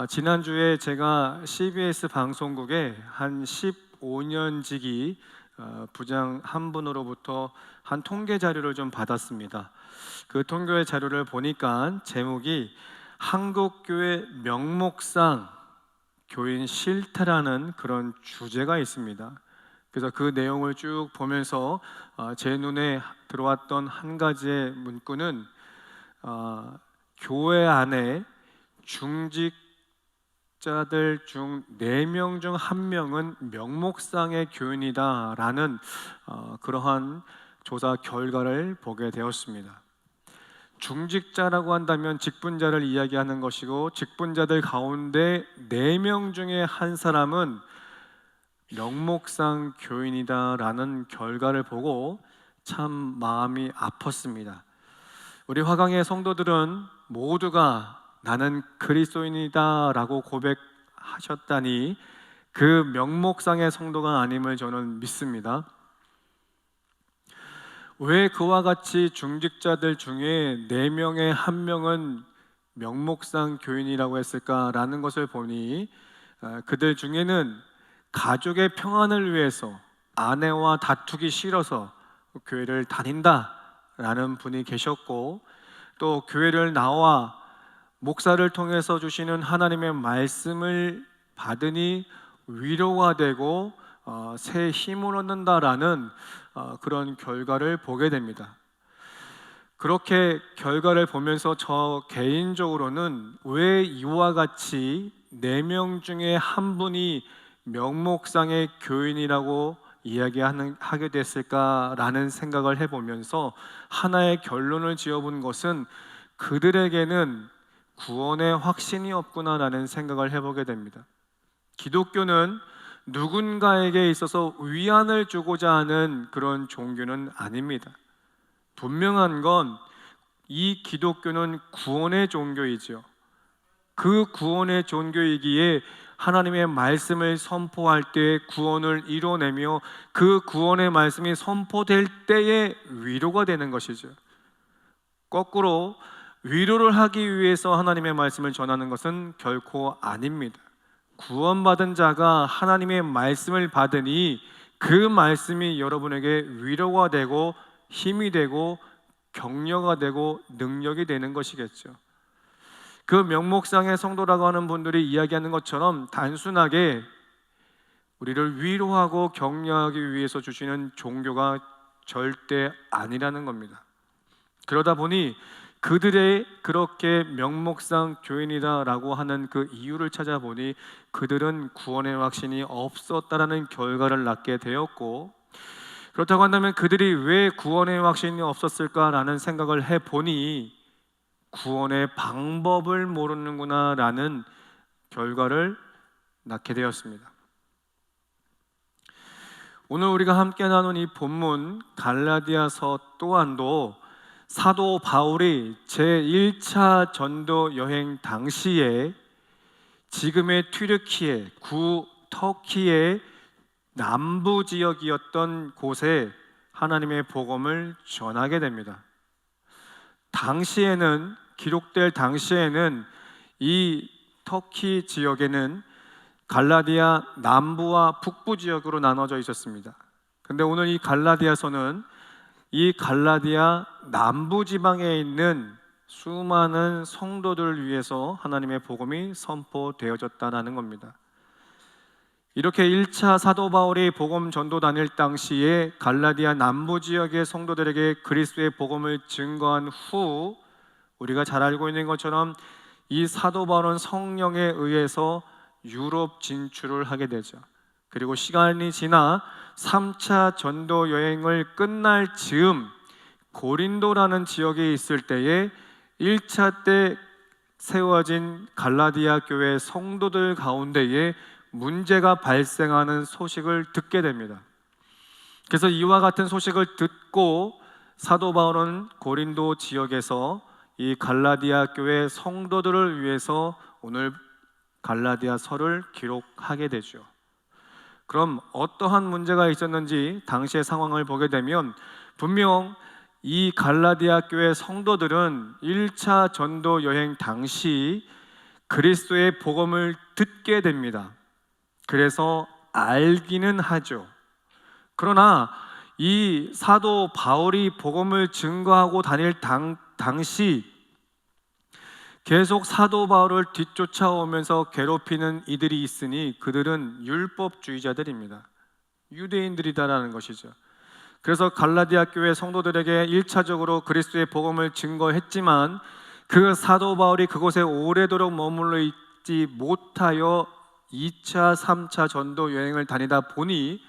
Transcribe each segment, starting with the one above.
지난주에 제가 CBS 방송국에 한 15년지기 부장 한 분으로부터 한 통계 자료를 좀 받았습니다. 그 통계 자료를 보니까 제목이 한국교회 명목상 교인 실태라는 그런 주제가 있습니다. 그래서 그 내용을 쭉 보면서 제 눈에 들어왔던 한 가지의 문구는 교회 안에 중직자들 중 4명 중 1명은 명목상의 교인이다라는 그러한 조사 결과를 보게 되었습니다. 중직자라고 한다면 직분자를 이야기하는 것이고, 직분자들 가운데 4명 중에 한 사람은 명목상 교인이다라는 결과를 보고 참 마음이 아팠습니다. 우리 화강의 성도들은 모두가 나는 그리스도인이다라고 고백하셨다니 그 명목상의 성도가 아님을 저는 믿습니다. 왜 그와 같이 중직자들 중에 4명의 1명은 명목상 교인이라고 했을까라는 것을 보니 그들 중에는 가족의 평안을 위해서 아내와 다투기 싫어서 교회를 다닌다라는 분이 계셨고, 또 교회를 나와 목사를 통해서 주시는 하나님의 말씀을 받으니 위로가 되고 새 힘을 얻는다라는 그런 결과를 보게 됩니다. 그렇게 결과를 보면서 저 개인적으로는 왜 이와 같이 4명 중에 한 분이 명목상의 교인이라고 하게 됐을까라는 생각을 해보면서 하나의 결론을 지어본 것은 그들에게는 구원의 확신이 없구나라는 생각을 해보게 됩니다. 기독교는 누군가에게 있어서 위안을 주고자 하는 그런 종교는 아닙니다. 분명한 건 이 기독교는 구원의 종교이죠. 그 구원의 종교이기에 하나님의 말씀을 선포할 때 구원을 이뤄내며 그 구원의 말씀이 선포될 때에 위로가 되는 것이죠. 거꾸로 위로를 하기 위해서 하나님의 말씀을 전하는 것은 결코 아닙니다. 구원받은 자가 하나님의 말씀을 받으니 그 말씀이 여러분에게 위로가 되고 힘이 되고 격려가 되고 능력이 되는 것이겠죠. 그 명목상의 성도라고 하는 분들이 이야기하는 것처럼 단순하게 우리를 위로하고 격려하기 위해서 주시는 종교가 절대 아니라는 겁니다. 그러다 보니 그들의 그렇게 명목상 교인이다라고 하는 그 이유를 찾아보니 그들은 구원의 확신이 없었다라는 결과를 낳게 되었고, 그렇다고 한다면 그들이 왜 구원의 확신이 없었을까라는 생각을 해보니 구원의 방법을 모르는구나라는 결과를 낳게 되었습니다. 오늘 우리가 함께 나눈 이 본문 갈라디아서 또한도 사도 바울이 제1차 전도 여행 당시에 지금의 튀르키예, 구 터키의 남부 지역이었던 곳에 하나님의 복음을 전하게 됩니다. 당시에는, 기록될 당시에는 이 터키 지역에는 갈라디아 남부와 북부 지역으로 나눠져 있었습니다. 근데 오늘 이 갈라디아서는 이 갈라디아 남부 지방에 있는 수많은 성도들을 위해서 하나님의 복음이 선포되어졌다는 겁니다. 이렇게 1차 사도 바울이 복음 전도 다닐 당시에 갈라디아 남부 지역의 성도들에게 그리스도의 복음을 증거한 후, 우리가 잘 알고 있는 것처럼 이 사도 바울은 성령에 의해서 유럽 진출을 하게 되죠. 그리고 시간이 지나 3차 전도 여행을 끝날 즈음 고린도라는 지역에 있을 때에 1차 때 세워진 갈라디아 교회 성도들 가운데에 문제가 발생하는 소식을 듣게 됩니다. 그래서 이와 같은 소식을 듣고 사도 바울은 고린도 지역에서 이 갈라디아 교회 성도들을 위해서 오늘 갈라디아서를 기록하게 되죠. 그럼 어떠한 문제가 있었는지 당시의 상황을 보게 되면 분명 이 갈라디아 교회 성도들은 1차 전도 여행 당시 그리스도의 복음을 듣게 됩니다. 그래서 알기는 하죠. 그러나 이 사도 바울이 복음을 증거하고 다닐 당시 계속 사도 바울을 뒤쫓아오면서 괴롭히는 이들이 있으니 그들은 율법주의자들입니다. 유대인들이다라는 것이죠. 그래서 갈라디아 교회 성도들에게 1차적으로 그리스도의 복음을 증거했지만 그 사도 바울이 그곳에 오래도록 머물러 있지 못하여 2차, 3차 전도 여행을 다니다 보니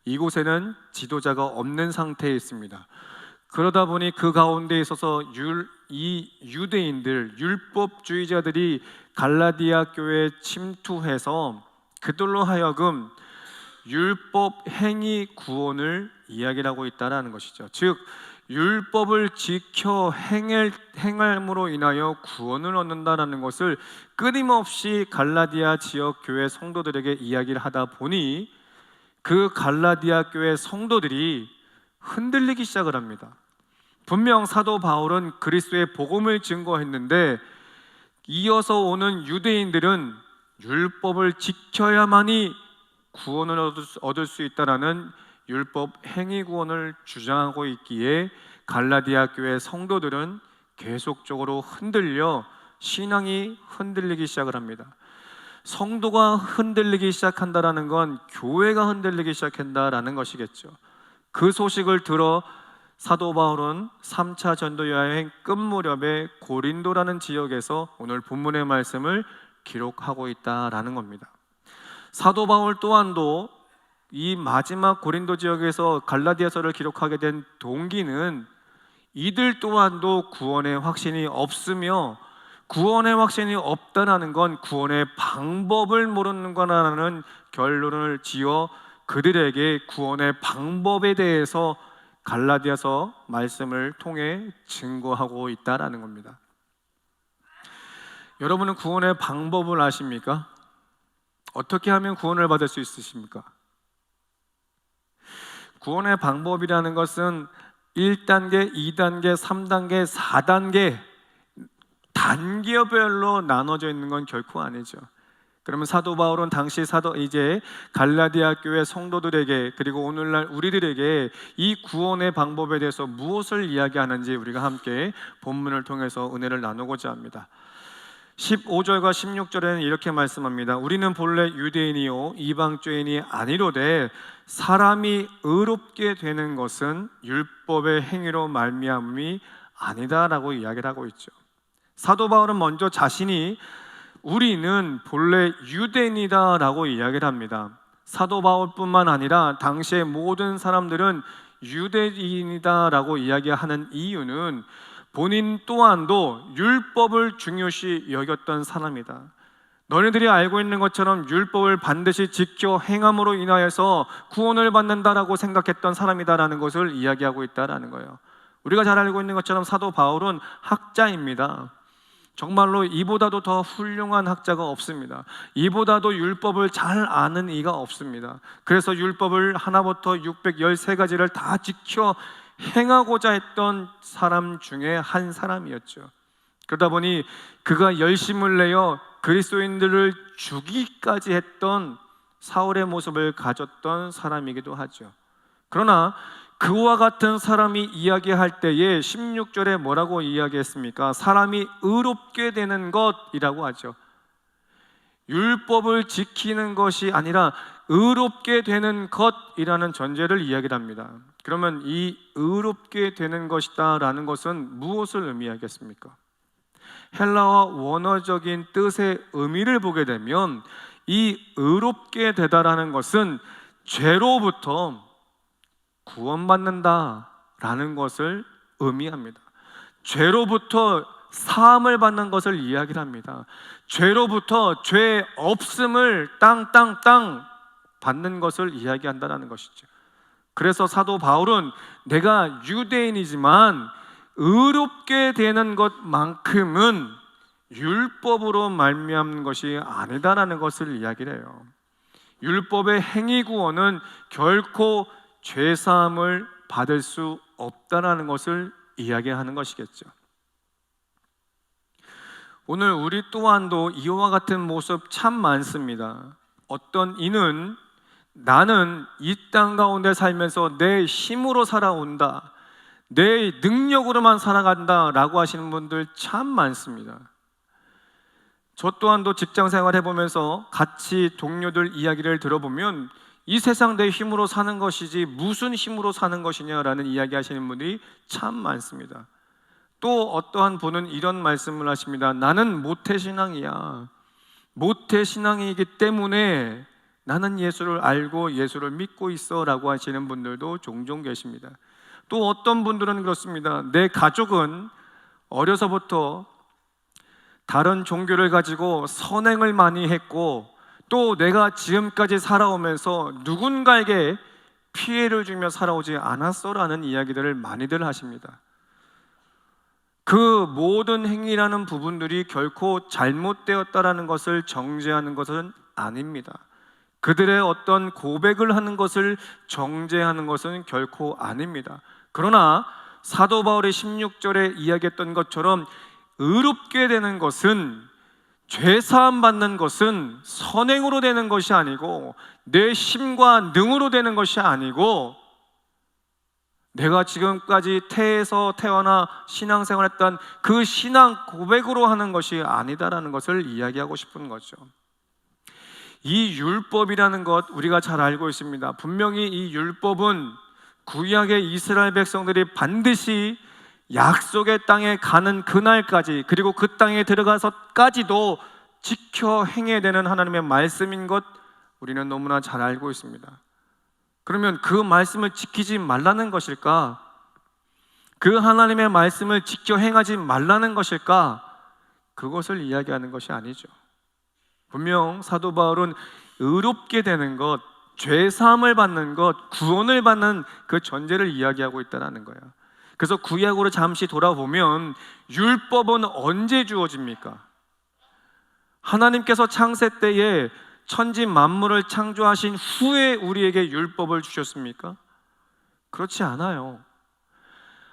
이곳에는 지도자가 없는 상태에 있습니다. 그러다 보니 그 가운데 있어서 이 유대인들, 율법주의자들이 갈라디아 교회에 침투해서 그들로 하여금 율법 행위 구원을 이야기하고 있다는 것이죠. 즉 율법을 지켜 행함으로 인하여 구원을 얻는다는 것을 끊임없이 갈라디아 지역 교회 성도들에게 이야기를 하다 보니 그 갈라디아 교회 성도들이 흔들리기 시작을 합니다. 분명 사도 바울은 그리스도의 복음을 증거했는데 이어서 오는 유대인들은 율법을 지켜야만이 구원을 얻을 수 있다라는 율법 행위 구원을 주장하고 있기에 갈라디아 교회 성도들은 계속적으로 흔들려 신앙이 흔들리기 시작을 합니다. 성도가 흔들리기 시작한다라는 건 교회가 흔들리기 시작한다라는 것이겠죠. 그 소식을 들어 사도 바울은 3차 전도 여행 끝 무렵에 고린도라는 지역에서 오늘 본문의 말씀을 기록하고 있다라는 겁니다. 사도 바울 또한도 이 마지막 고린도 지역에서 갈라디아서를 기록하게 된 동기는 이들 또한도 구원의 확신이 없으며 구원의 확신이 없다는 건 구원의 방법을 모르는 거라는 결론을 지어 그들에게 구원의 방법에 대해서 갈라디아서 말씀을 통해 증거하고 있다라는 겁니다. 여러분은 구원의 방법을 아십니까? 어떻게 하면 구원을 받을 수 있으십니까? 구원의 방법이라는 것은 1단계, 2단계, 3단계, 4단계 단계별로 나눠져 있는 건 결코 아니죠. 그러면 사도 바울은 당시 이제 갈라디아 교회 성도들에게 그리고 오늘날 우리들에게 이 구원의 방법에 대해서 무엇을 이야기하는지 우리가 함께 본문을 통해서 은혜를 나누고자 합니다. 15절과 16절에는 이렇게 말씀합니다. 우리는 본래 유대인이요 이방죄인이 아니로되 사람이 의롭게 되는 것은 율법의 행위로 말미암음이 아니다라고 이야기를 하고 있죠. 사도 바울은 먼저 자신이 우리는 본래 유대인이다라고 이야기를 합니다. 사도 바울뿐만 아니라 당시의 모든 사람들은 유대인이다라고 이야기하는 이유는 본인 또한도 율법을 중요시 여겼던 사람이다. 너희들이 알고 있는 것처럼 율법을 반드시 지켜 행함으로 인하여서 구원을 받는다라고 생각했던 사람이다라는 것을 이야기하고 있다라는 거예요. 우리가 잘 알고 있는 것처럼 사도 바울은 학자입니다. 정말로 이보다도 더 훌륭한 학자가 없습니다. 이보다도 율법을 잘 아는 이가 없습니다. 그래서 율법을 하나부터 613가지를 다 지켜 행하고자 했던 사람 중에 한 사람이었죠. 그러다 보니 그가 열심을 내어 그리스도인들을 죽이기까지 했던 사울의 모습을 가졌던 사람이기도 하죠. 그러나 그와 같은 사람이 이야기할 때에 16절에 뭐라고 이야기했습니까? 사람이 의롭게 되는 것이라고 하죠. 율법을 지키는 것이 아니라 의롭게 되는 것이라는 전제를 이야기를 합니다. 그러면 이 의롭게 되는 것이다 라는 것은 무엇을 의미하겠습니까? 헬라어 원어적인 뜻의 의미를 보게 되면 이 의롭게 되다라는 것은 죄로부터 구원받는다 라는 것을 의미합니다. 죄로부터 사함을 받는 것을 이야기를 합니다. 죄로부터 죄 없음을 땅 받는 것을 이야기한다는 것이죠. 그래서 사도 바울은 내가 유대인이지만 의롭게 되는 것만큼은 율법으로 말미암는 것이 아니다라는 것을 이야기를 해요. 율법의 행위 구원은 결코 죄사함을 받을 수 없다라는 것을 이야기하는 것이겠죠. 오늘 우리 또한도 이와 같은 모습 참 많습니다. 어떤 이는 나는 이 땅 가운데 살면서 내 힘으로 살아온다, 내 능력으로만 살아간다 라고 하시는 분들 참 많습니다. 저 또한도 직장 생활 해보면서 같이 동료들 이야기를 들어보면 이 세상 내 힘으로 사는 것이지 무슨 힘으로 사는 것이냐라는 이야기 하시는 분들이 참 많습니다. 또 어떠한 분은 이런 말씀을 하십니다. 나는 모태신앙이야. 모태신앙이기 때문에 나는 예수를 알고 예수를 믿고 있어 라고 하시는 분들도 종종 계십니다. 또 어떤 분들은 그렇습니다. 내 가족은 어려서부터 다른 종교를 가지고 선행을 많이 했고 또 내가 지금까지 살아오면서 누군가에게 피해를 주며 살아오지 않았어 라는 이야기들을 많이들 하십니다. 그 모든 행위라는 부분들이 결코 잘못되었다라는 것을 정죄하는 것은 아닙니다. 그들의 어떤 고백을 하는 것을 정죄하는 것은 결코 아닙니다. 그러나 사도 바울이 16절에 이야기했던 것처럼 의롭게 되는 것은, 죄사함 받는 것은 선행으로 되는 것이 아니고 내 힘과 능으로 되는 것이 아니고 내가 지금까지 태에서 태어나 신앙생활했던 그 신앙 고백으로 하는 것이 아니다라는 것을 이야기하고 싶은 거죠. 이 율법이라는 것 우리가 잘 알고 있습니다. 분명히 이 율법은 구약의 이스라엘 백성들이 반드시 약속의 땅에 가는 그날까지, 그리고 그 땅에 들어가서까지도 지켜 행해야 되는 하나님의 말씀인 것 우리는 너무나 잘 알고 있습니다. 그러면 그 말씀을 지키지 말라는 것일까? 그 하나님의 말씀을 지켜 행하지 말라는 것일까? 그것을 이야기하는 것이 아니죠. 분명 사도 바울은 의롭게 되는 것, 죄사함을 받는 것, 구원을 받는 그 전제를 이야기하고 있다는 거예요. 그래서 구약으로 잠시 돌아보면 율법은 언제 주어집니까? 하나님께서 창세 때에 천지 만물을 창조하신 후에 우리에게 율법을 주셨습니까? 그렇지 않아요.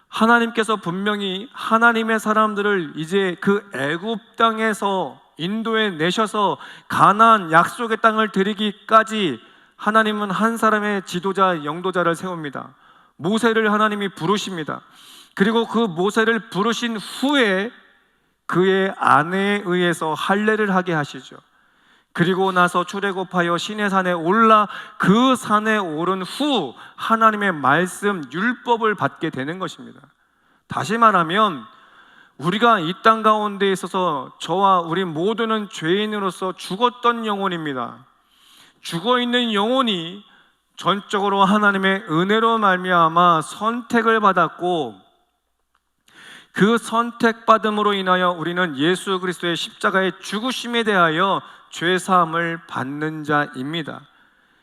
하나님께서 분명히 하나님의 사람들을 이제 그 애굽 땅에서 인도에 내셔서 가나안 약속의 땅을 들이기까지 하나님은 한 사람의 지도자, 영도자를 세웁니다. 모세를 하나님이 부르십니다. 그리고 그 모세를 부르신 후에 그의 아내에 의해서 할례를 하게 하시죠. 그리고 나서 출애굽하여 시내산에 올라 그 산에 오른 후 하나님의 말씀, 율법을 받게 되는 것입니다. 다시 말하면 우리가 이 땅 가운데 있어서 저와 우리 모두는 죄인으로서 죽었던 영혼입니다. 죽어있는 영혼이 전적으로 하나님의 은혜로 말미암아 선택을 받았고, 그 선택받음으로 인하여 우리는 예수 그리스도의 십자가의 죽으심에 대하여 죄사함을 받는 자입니다.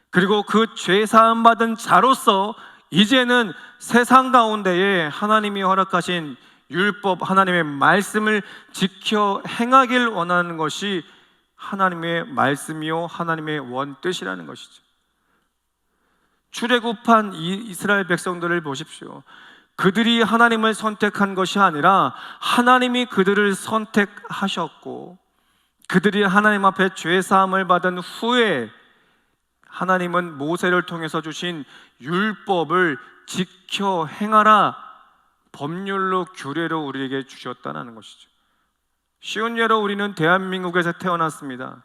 그리고 그 죄사함 받은 자로서 이제는 세상 가운데에 하나님이 허락하신 율법, 하나님의 말씀을 지켜 행하길 원하는 것이 하나님의 말씀이요 하나님의 원뜻이라는 것이죠. 출애굽한 이스라엘 백성들을 보십시오. 그들이 하나님을 선택한 것이 아니라 하나님이 그들을 선택하셨고, 그들이 하나님 앞에 죄사함을 받은 후에 하나님은 모세를 통해서 주신 율법을 지켜 행하라, 법률로 규례로 우리에게 주셨다는 것이죠. 쉬운 예로 우리는 대한민국에서 태어났습니다.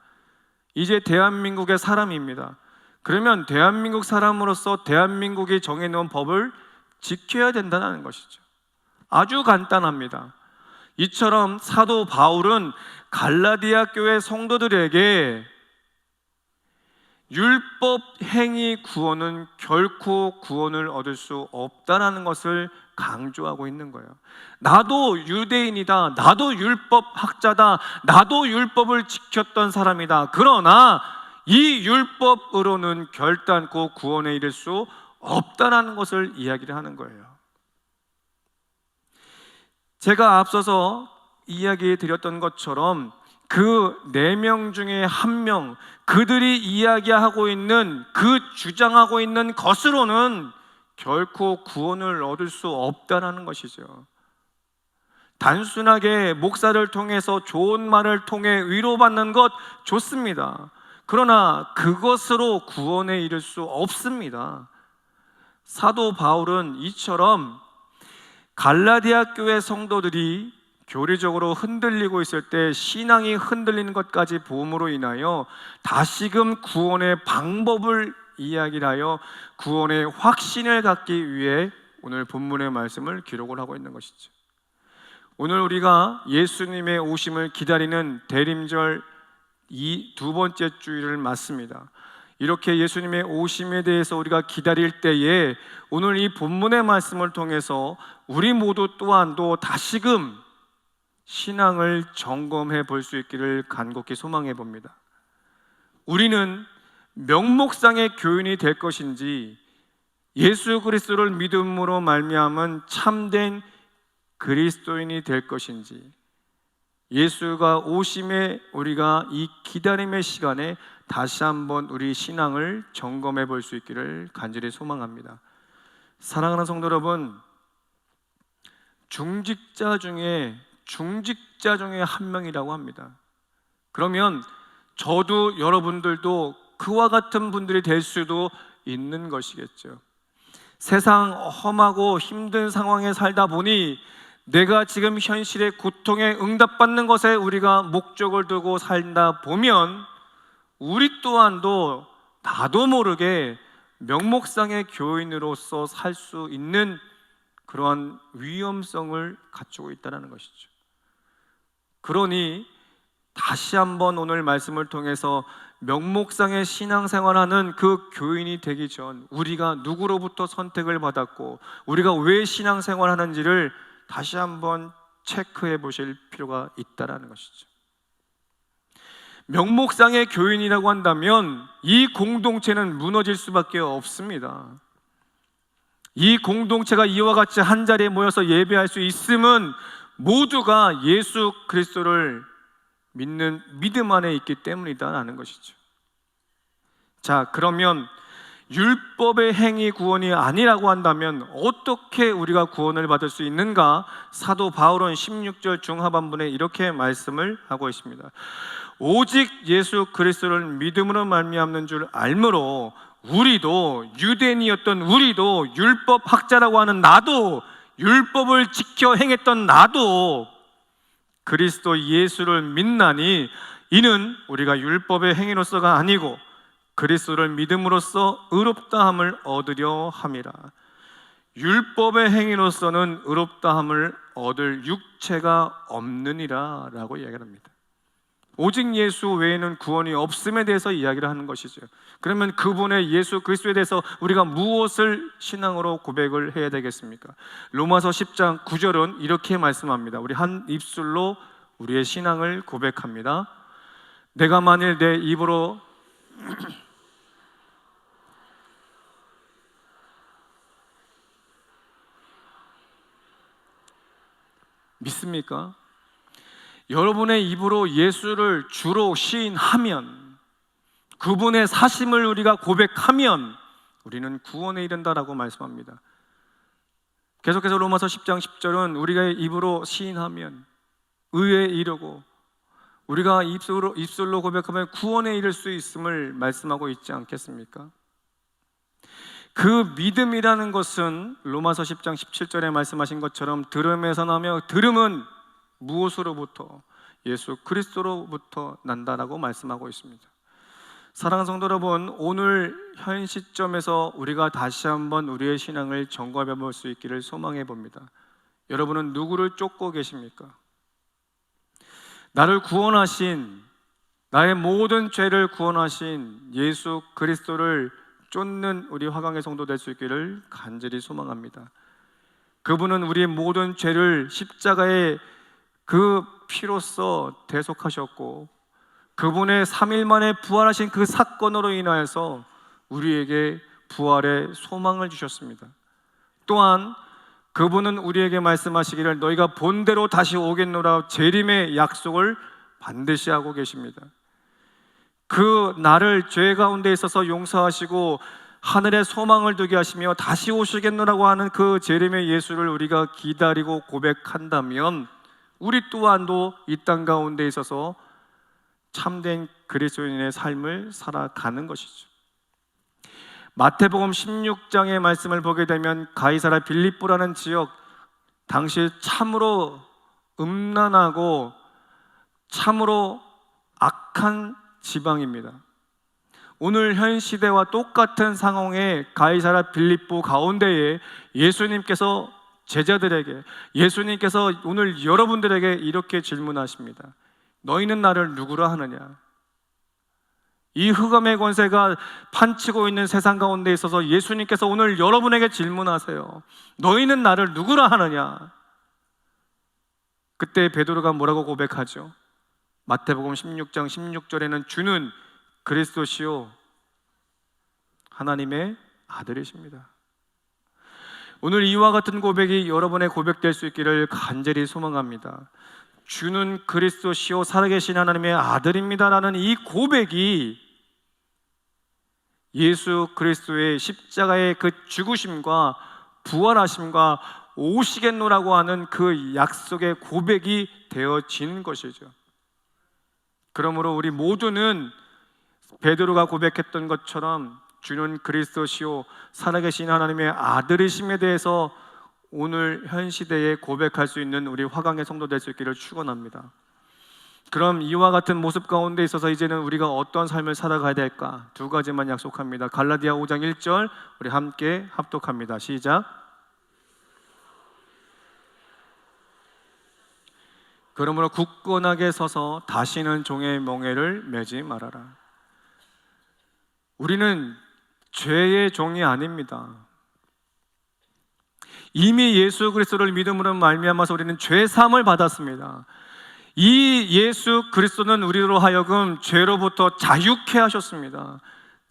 이제 대한민국의 사람입니다. 그러면 대한민국 사람으로서 대한민국이 정해놓은 법을 지켜야 된다는 것이죠. 아주 간단합니다. 이처럼 사도 바울은 갈라디아 교회 성도들에게 율법 행위 구원은 결코 구원을 얻을 수 없다는 것을 강조하고 있는 거예요. 나도 유대인이다, 나도 율법 학자다, 나도 율법을 지켰던 사람이다. 그러나 이 율법으로는 결단코 구원에 이를 수 없다는 것을 이야기를 하는 거예요. 제가 앞서서 이야기 드렸던 것처럼 그 4명 중에 1명, 그들이 이야기하고 있는, 그 주장하고 있는 것으로는 결코 구원을 얻을 수 없다는 것이죠. 단순하게 목사를 통해서 좋은 말을 통해 위로받는 것 좋습니다. 그러나 그것으로 구원에 이를 수 없습니다. 사도 바울은 이처럼 갈라디아 교회 성도들이 교리적으로 흔들리고 있을 때 신앙이 흔들리는 것까지 보험으로 인하여 다시금 구원의 방법을 이야기를 하여 구원의 확신을 갖기 위해 오늘 본문의 말씀을 기록을 하고 있는 것이죠. 오늘 우리가 예수님의 오심을 기다리는 대림절 이 두 번째 주일을 맞습니다. 이렇게 예수님의 오심에 대해서 우리가 기다릴 때에 오늘 이 본문의 말씀을 통해서 우리 모두 또한도 다시금 신앙을 점검해 볼 수 있기를 간곡히 소망해 봅니다. 우리는 명목상의 교인이 될 것인지 예수 그리스도를 믿음으로 말미암은 참된 그리스도인이 될 것인지 예수가 오심에 우리가 이 기다림의 시간에 다시 한번 우리 신앙을 점검해 볼 수 있기를 간절히 소망합니다. 사랑하는 성도 여러분, 중직자 중에 한 명이라고 합니다. 그러면 저도 여러분들도 그와 같은 분들이 될 수도 있는 것이겠죠. 세상 험하고 힘든 상황에 살다 보니 내가 지금 현실의 고통에 응답받는 것에 우리가 목적을 두고 살다 보면 우리 또한도 나도 모르게 명목상의 교인으로서 살 수 있는 그러한 위험성을 갖추고 있다는 것이죠. 그러니 다시 한번 오늘 말씀을 통해서 명목상의 신앙생활하는 그 교인이 되기 전 우리가 누구로부터 선택을 받았고 우리가 왜 신앙생활하는지를 다시 한번 체크해 보실 필요가 있다는 것이죠. 명목상의 교인이라고 한다면 이 공동체는 무너질 수밖에 없습니다. 이 공동체가 이와 같이 한 자리에 모여서 예배할 수 있음은 모두가 예수 그리스도를 믿는 믿음 안에 있기 때문이다라는 것이죠. 자, 그러면 율법의 행위 구원이 아니라고 한다면 어떻게 우리가 구원을 받을 수 있는가? 사도 바울은 16절 중하반부에 이렇게 말씀을 하고 있습니다. 오직 예수 그리스도를 믿음으로 말미암는 줄 알므로 우리도 유대인이었던 우리도 율법 학자라고 하는 나도 율법을 지켜 행했던 나도 그리스도 예수를 믿나니 이는 우리가 율법의 행위로서가 아니고 그리스도를 믿음으로써 의롭다함을 얻으려 함이라. 율법의 행위로서는 의롭다함을 얻을 육체가 없느니라 라고 이야기합니다. 오직 예수 외에는 구원이 없음에 대해서 이야기를 하는 것이죠. 그러면 그분의 예수 그리스도에 대해서 우리가 무엇을 신앙으로 고백을 해야 되겠습니까? 로마서 10장 9절은 이렇게 말씀합니다. 우리 한 입술로 우리의 신앙을 고백합니다. 내가 만일 내 입으로 믿습니까? 여러분의 입으로 예수를 주로 시인하면 그분의 사심을 우리가 고백하면 우리는 구원에 이른다라고 말씀합니다. 계속해서 로마서 10장 10절은 우리가 입으로 시인하면 의에 이르고 우리가 입술로 고백하면 구원에 이를 수 있음을 말씀하고 있지 않겠습니까? 그 믿음이라는 것은 로마서 10장 17절에 말씀하신 것처럼 들음에서 나며 들음은 무엇으로부터? 예수 그리스도로부터 난다라고 말씀하고 있습니다. 사랑하는 성도 여러분, 오늘 현 시점에서 우리가 다시 한번 우리의 신앙을 점검해 볼 수 있기를 소망해 봅니다. 여러분은 누구를 쫓고 계십니까? 나를 구원하신, 나의 모든 죄를 구원하신 예수 그리스도를 쫓는 우리 화강의 성도 될 수 있기를 간절히 소망합니다. 그분은 우리의 모든 죄를 십자가에 그 피로써 대속하셨고 그분의 3일 만에 부활하신 그 사건으로 인하여서 우리에게 부활의 소망을 주셨습니다. 또한 그분은 우리에게 말씀하시기를 너희가 본대로 다시 오겠노라 재림의 약속을 반드시 하고 계십니다. 그 나를 죄 가운데 있어서 용서하시고 하늘에 소망을 두게 하시며 다시 오시겠노라고 하는 그 재림의 예수를 우리가 기다리고 고백한다면 우리 또한도 이 땅 가운데 있어서 참된 그리스도인의 삶을 살아가는 것이죠. 마태복음 16장의 말씀을 보게 되면 가이사랴 빌립보라는 지역, 당시 참으로 음란하고 참으로 악한 지방입니다. 오늘 현 시대와 똑같은 상황에 가이사랴 빌립보 가운데에 예수님께서 제자들에게, 예수님께서 오늘 여러분들에게 이렇게 질문하십니다. 너희는 나를 누구라 하느냐? 이 흑암의 권세가 판치고 있는 세상 가운데 있어서 예수님께서 오늘 여러분에게 질문하세요. 너희는 나를 누구라 하느냐? 그때 베드로가 뭐라고 고백하죠? 마태복음 16장 16절에는 주는 그리스도시요 하나님의 아들이십니다. 오늘 이와 같은 고백이 여러분의 고백될 수 있기를 간절히 소망합니다. 주는 그리스도시요 살아계신 하나님의 아들입니다라는 이 고백이 예수 그리스도의 십자가의 그 죽으심과 부활하심과 오시겠노라고 하는 그 약속의 고백이 되어지는 것이죠. 그러므로 우리 모두는 베드로가 고백했던 것처럼 주는 그리스도시요 살아계신 하나님의 아들이심에 대해서 오늘 현 시대에 고백할 수 있는 우리 화강의 성도 될 수 있기를 축원합니다. 그럼 이와 같은 모습 가운데 있어서 이제는 우리가 어떤 삶을 살아가야 될까? 두 가지만 약속합니다. 갈라디아 5장 1절 우리 함께 합독합니다. 시작. 그러므로 굳건하게 서서 다시는 종의 멍에를 매지 말아라. 우리는 죄의 종이 아닙니다. 이미 예수 그리스도를 믿음으로 말미암아서 우리는 죄 사함을 받았습니다. 이 예수 그리스도는 우리로 하여금 죄로부터 자유케 하셨습니다.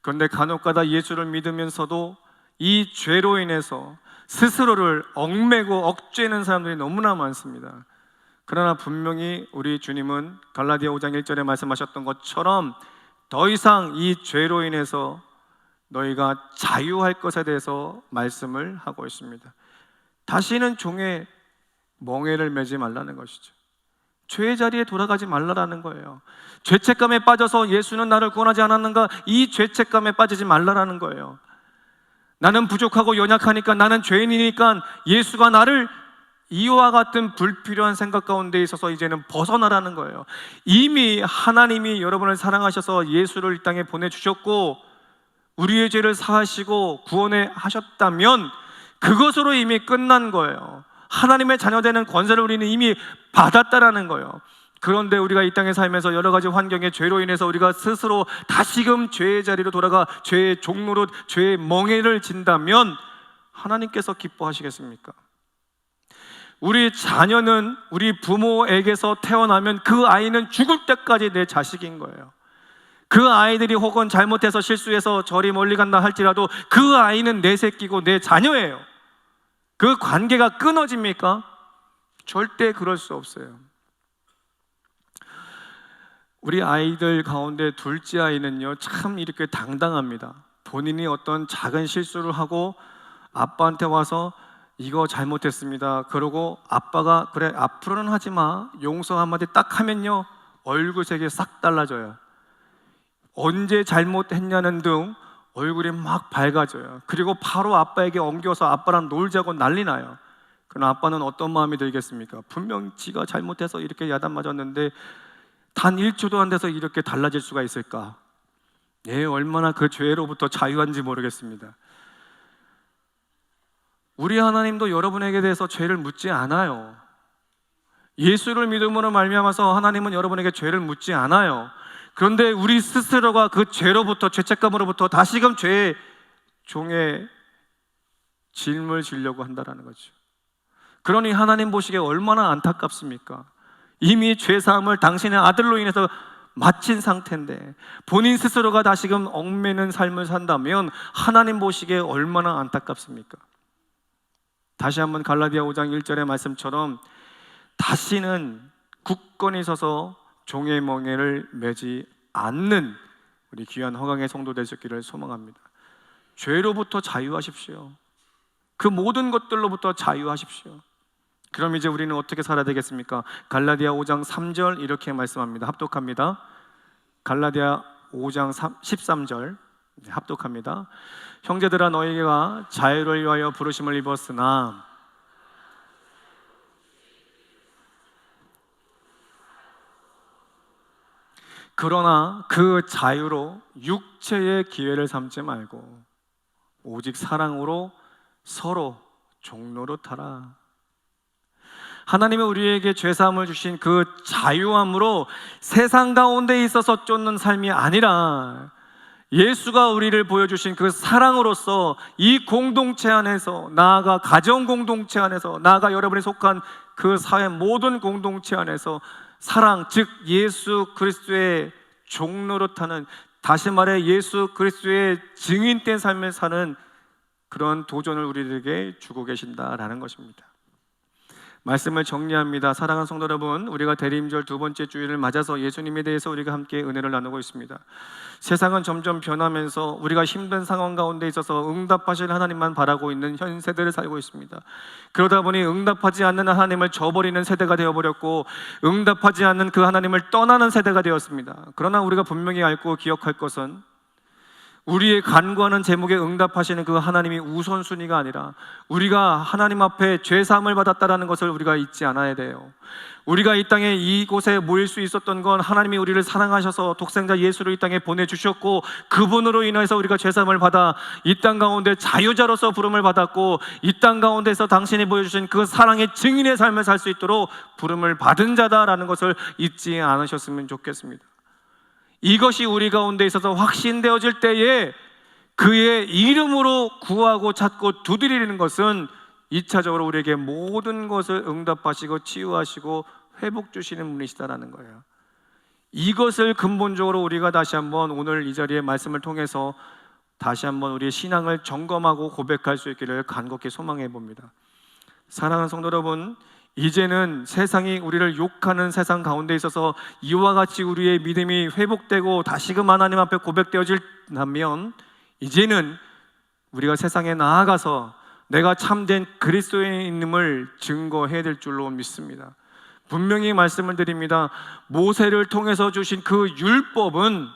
그런데 간혹가다 예수를 믿으면서도 이 죄로 인해서 스스로를 얽매고 억죄하는 사람들이 너무나 많습니다. 그러나 분명히 우리 주님은 갈라디아 5장 1절에 말씀하셨던 것처럼 더 이상 이 죄로 인해서 너희가 자유할 것에 대해서 말씀을 하고 있습니다. 다시는 종의 멍에를 매지 말라는 것이죠. 죄의 자리에 돌아가지 말라라는 거예요. 죄책감에 빠져서 예수는 나를 구원하지 않았는가? 이 죄책감에 빠지지 말라라는 거예요. 나는 부족하고 연약하니까, 나는 죄인이니까 예수가 나를 이와 같은 불필요한 생각 가운데 있어서 이제는 벗어나라는 거예요. 이미 하나님이 여러분을 사랑하셔서 예수를 이 땅에 보내주셨고 우리의 죄를 사하시고 구원해 하셨다면 그것으로 이미 끝난 거예요. 하나님의 자녀되는 권세를 우리는 이미 받았다라는 거예요. 그런데 우리가 이 땅에 살면서 여러 가지 환경의 죄로 인해서 우리가 스스로 다시금 죄의 자리로 돌아가 죄의 종로로 죄의 멍에를 진다면 하나님께서 기뻐하시겠습니까? 우리 자녀는 우리 부모에게서 태어나면 그 아이는 죽을 때까지 내 자식인 거예요. 그 아이들이 혹은 잘못해서 실수해서 저리 멀리 간다 할지라도 그 아이는 내 새끼고 내 자녀예요. 그 관계가 끊어집니까? 절대 그럴 수 없어요. 우리 아이들 가운데 둘째 아이는요, 참 이렇게 당당합니다. 본인이 어떤 작은 실수를 하고 아빠한테 와서 이거 잘못했습니다. 그러고 아빠가 그래 앞으로는 하지 마 용서 한마디 딱 하면요 얼굴색이 싹 달라져요. 언제 잘못했냐는 등 얼굴이 막 밝아져요. 그리고 바로 아빠에게 엉겨서 아빠랑 놀자고 난리 나요. 그럼 아빠는 어떤 마음이 들겠습니까? 분명 지가 잘못해서 이렇게 야단 맞았는데 단 1초도 안 돼서 이렇게 달라질 수가 있을까? 예, 얼마나 그 죄로부터 자유한지 모르겠습니다. 우리 하나님도 여러분에게 대해서 죄를 묻지 않아요. 예수를 믿음으로 말미암아서 하나님은 여러분에게 죄를 묻지 않아요. 그런데 우리 스스로가 그 죄로부터, 죄책감으로부터 다시금 죄의 종의 짐을 지려고 한다는 거죠. 그러니 하나님 보시기에 얼마나 안타깝습니까? 이미 죄사함을 당신의 아들로 인해서 마친 상태인데 본인 스스로가 다시금 얽매는 삶을 산다면 하나님 보시기에 얼마나 안타깝습니까? 다시 한번 갈라디아 5장 1절의 말씀처럼 다시는 굳건히 서서 종의 멍에를 매지 않는 우리 귀한 허강의 성도 되시기를 소망합니다. 죄로부터 자유하십시오. 그 모든 것들로부터 자유하십시오. 그럼 이제 우리는 어떻게 살아야 되겠습니까? 갈라디아 5장 3절 이렇게 말씀합니다. 합독합니다. 갈라디아 5장 13절 합독합니다. 형제들아, 너희가 자유를 위하여 부르심을 입었으나 그러나 그 자유로 육체의 기회를 삼지 말고 오직 사랑으로 서로 종노릇하라. 하나님이 우리에게 죄사함을 주신 그 자유함으로 세상 가운데 있어서 쫓는 삶이 아니라 예수가 우리를 보여주신 그 사랑으로서 이 공동체 안에서, 나아가 가정 공동체 안에서, 나아가 여러분이 속한 그 사회 모든 공동체 안에서 사랑, 즉 예수 그리스도의 종노릇하는, 다시 말해 예수 그리스도의 증인된 삶을 사는 그런 도전을 우리에게 주고 계신다라는 것입니다. 말씀을 정리합니다. 사랑하는 성도 여러분, 우리가 대림절 두 번째 주일을 맞아서 예수님에 대해서 우리가 함께 은혜를 나누고 있습니다. 세상은 점점 변하면서 우리가 힘든 상황 가운데 있어서 응답하실 하나님만 바라고 있는 현 세대를 살고 있습니다. 그러다 보니 응답하지 않는 하나님을 저버리는 세대가 되어버렸고, 응답하지 않는 그 하나님을 떠나는 세대가 되었습니다. 그러나 우리가 분명히 알고 기억할 것은, 우리의 간구하는 제목에 응답하시는 그 하나님이 우선순위가 아니라 우리가 하나님 앞에 죄사함을 받았다라는 것을 우리가 잊지 않아야 돼요. 우리가 이 땅에 이곳에 모일 수 있었던 건 하나님이 우리를 사랑하셔서 독생자 예수를 이 땅에 보내주셨고, 그분으로 인해서 우리가 죄사함을 받아 이 땅 가운데 자유자로서 부름을 받았고, 이 땅 가운데서 당신이 보여주신 그 사랑의 증인의 삶을 살 수 있도록 부름을 받은 자다라는 것을 잊지 않으셨으면 좋겠습니다. 이것이 우리 가운데 있어서 확신되어질 때에 그의 이름으로 구하고 찾고 두드리는 것은 2차적으로 우리에게 모든 것을 응답하시고 치유하시고 회복 주시는 분이시다라는 거예요. 이것을 근본적으로 우리가 다시 한번 오늘 이 자리의 말씀을 통해서 다시 한번 우리의 신앙을 점검하고 고백할 수 있기를 간곡히 소망해 봅니다. 사랑하는 성도 여러분, 이제는 세상이 우리를 욕하는 세상 가운데 있어서 이와 같이 우리의 믿음이 회복되고 다시금 하나님 앞에 고백되어진다면, 이제는 우리가 세상에 나아가서 내가 참된 그리스도인임을 증거해야 될 줄로 믿습니다. 분명히 말씀을 드립니다. 모세를 통해서 주신 그 율법은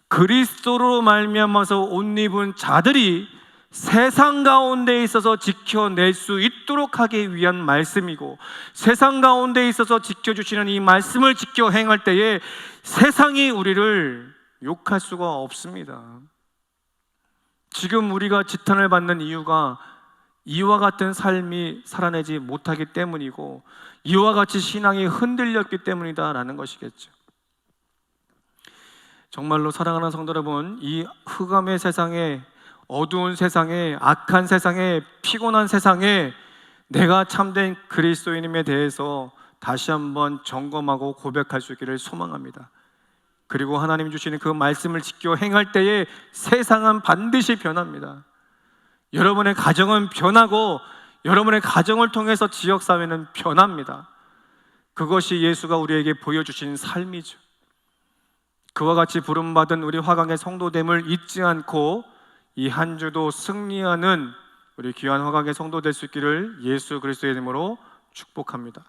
그리스도로 말미암아서 옷 입은 자들이 세상 가운데 있어서 지켜낼 수 있도록 하기 위한 말씀이고, 세상 가운데 있어서 지켜주시는 이 말씀을 지켜 행할 때에 세상이 우리를 욕할 수가 없습니다. 지금 우리가 지탄을 받는 이유가 이와 같은 삶이 살아내지 못하기 때문이고, 이와 같이 신앙이 흔들렸기 때문이다라는 것이겠죠. 정말로 사랑하는 성도 여러분, 이 흑암의 세상에, 어두운 세상에, 악한 세상에, 피곤한 세상에 내가 참된 그리스도인임에 대해서 다시 한번 점검하고 고백할 수 있기를 소망합니다. 그리고 하나님 주시는 그 말씀을 지켜 행할 때에 세상은 반드시 변합니다. 여러분의 가정은 변하고, 여러분의 가정을 통해서 지역사회는 변합니다. 그것이 예수가 우리에게 보여주신 삶이죠. 그와 같이 부름받은 우리 화강의 성도됨을 잊지 않고 이 한 주도 승리하는 우리 귀한 화강의 성도 될 수 있기를 예수 그리스도의 이름으로 축복합니다.